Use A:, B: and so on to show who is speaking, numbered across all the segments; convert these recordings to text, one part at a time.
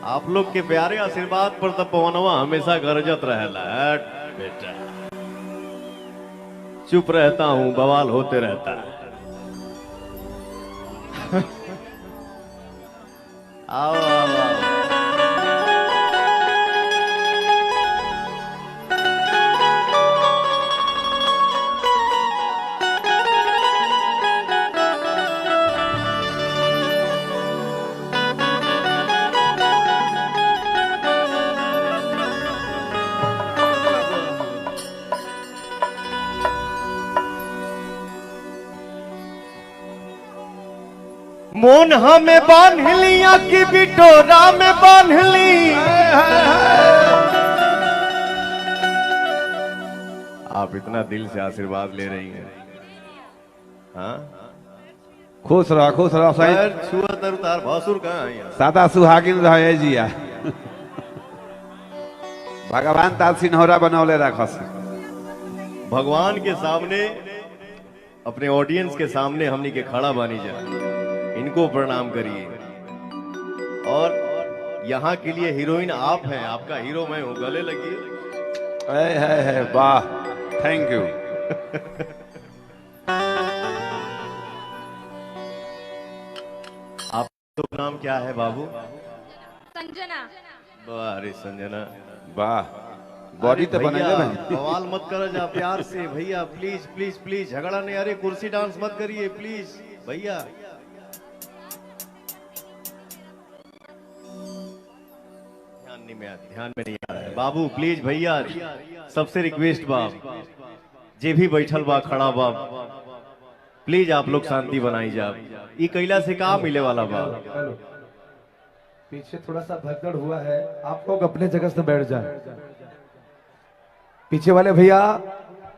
A: आप लोग के प्यारे आशीर्वाद पर तो पवनवा हमेशा गरजत रहेला। बेटा चुप रहता हूँ, बवाल होते रहता है। आओ आओ आओ। मोन हमें बांध लिया कि बिटोरा में बांध ली। आप इतना दिल से आशीर्वाद ले रही हैं। हाँ
B: खुश रह
A: पैर छुआ तर तार भासुर कहाँ है?
B: सादा सुहागिन रहे जिया। भगवान तार सिन्होरा बनौले रखस।
A: भगवान के सामने, अपने ऑडियंस के सामने हमनी के खड़ा बानी जा, इनको प्रणाम करिए। और यहाँ के लिए हीरोइन आप हैं, आपका हीरो मैं हूँ, गले लगिए।
B: है वाह, थैंक यू।
A: तो नाम क्या है बाबू?
C: संजना।
A: वाह रे संजना,
B: वाह बॉडी तो बनेगा भाई।
A: सवाल मत करो जा, प्यार से भैया, प्लीज प्लीज प्लीज, झगड़ा नहीं। अरे कुर्सी डांस मत करिए प्लीज भैया। ध्यान में नहीं आ रहा है बाबू, प्लीज भैया, सबसे रिक्वेस्ट बाप, जे भी बैठल बा खड़ा बा, प्लीज आप लोग शांति बनाई जा। ये कैला से कहा मिले वाला बा।
D: पीछे थोड़ा सा भगदड़ हुआ है, आप लोग अपने जगह से बैठ जाए। पीछे वाले भैया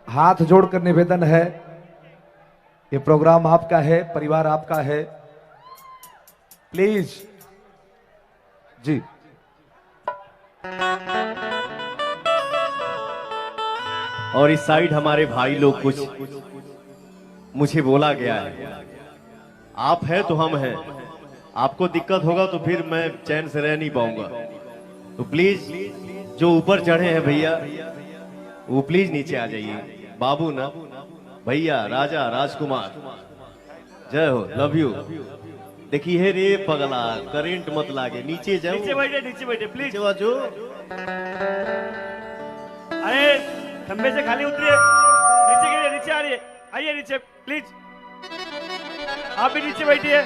D: हाथ जोड़कर निवेदन है, ये प्रोग्राम आपका है, परिवार आपका है, प्लीज जी।
A: और इस साइड हमारे भाई लोग, कुछ मुझे बोला गया है, आप हैं तो हम हैं, आपको दिक्कत होगा तो फिर मैं चैन से रह नहीं पाऊंगा। तो प्लीज जो ऊपर चढ़े हैं भैया, वो प्लीज नीचे आ जाइए। बाबू ना भैया, राजा राजकुमार, जय हो, लव यू। देखिए है रे पगला, करंट मत लागे, नीचे जाओ।
E: नीचे बैठे प्लीज।
A: नीचे बाजू।
E: अरे खंबे से खाली उतरिए, नीचे गिरिए, नीचे आ रही है, आइए नीचे प्लीज। आप भी नीचे बैठिए।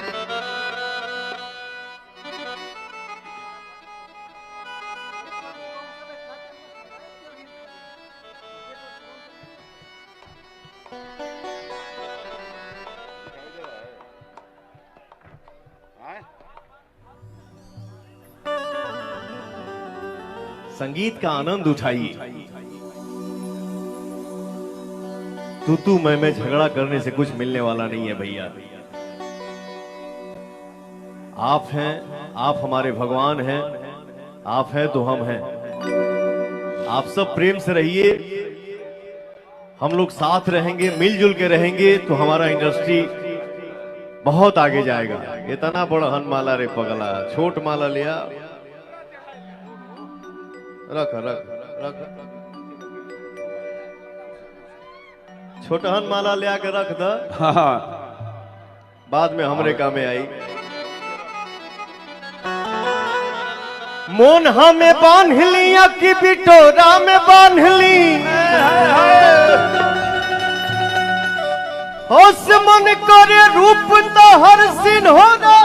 A: संगीत का आनंद उठाइए। तू मैं झगड़ा करने से कुछ मिलने वाला नहीं है भैया। आप हैं, आप हमारे भगवान हैं, आप हैं तो हम हैं। आप सब प्रेम से रहिए, हम लोग साथ रहेंगे, मिलजुल के रहेंगे तो हमारा इंडस्ट्री बहुत आगे जाएगा। इतना बड़ा हन माला रे पगला, छोट माला लिया, रख रख रख, छोटहन माला ले आके रख द, बाद में हमरे कामे आई। मोन हमें बांध लिया कि बिटोरा में बांध ली। होश मन करे रूप तो हर सिन्होरा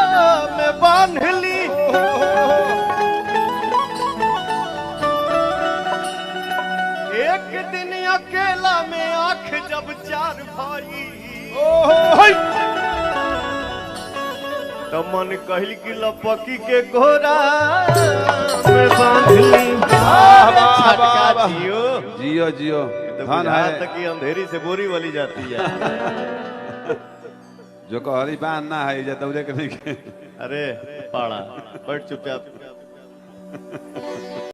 A: में बांध ली। एक दिन अकेला में आंख जब चार भाई, तो मन कहल की लपकी के घोड़ा में बांध ली।
B: जियो जियो,
A: धन है तक की अंधेरी से बोरी वाली जाती है।
B: जो कहरी बांध ना है जतौरे के नहीं।
A: अरे पाड़ा बैठ चुपचाप।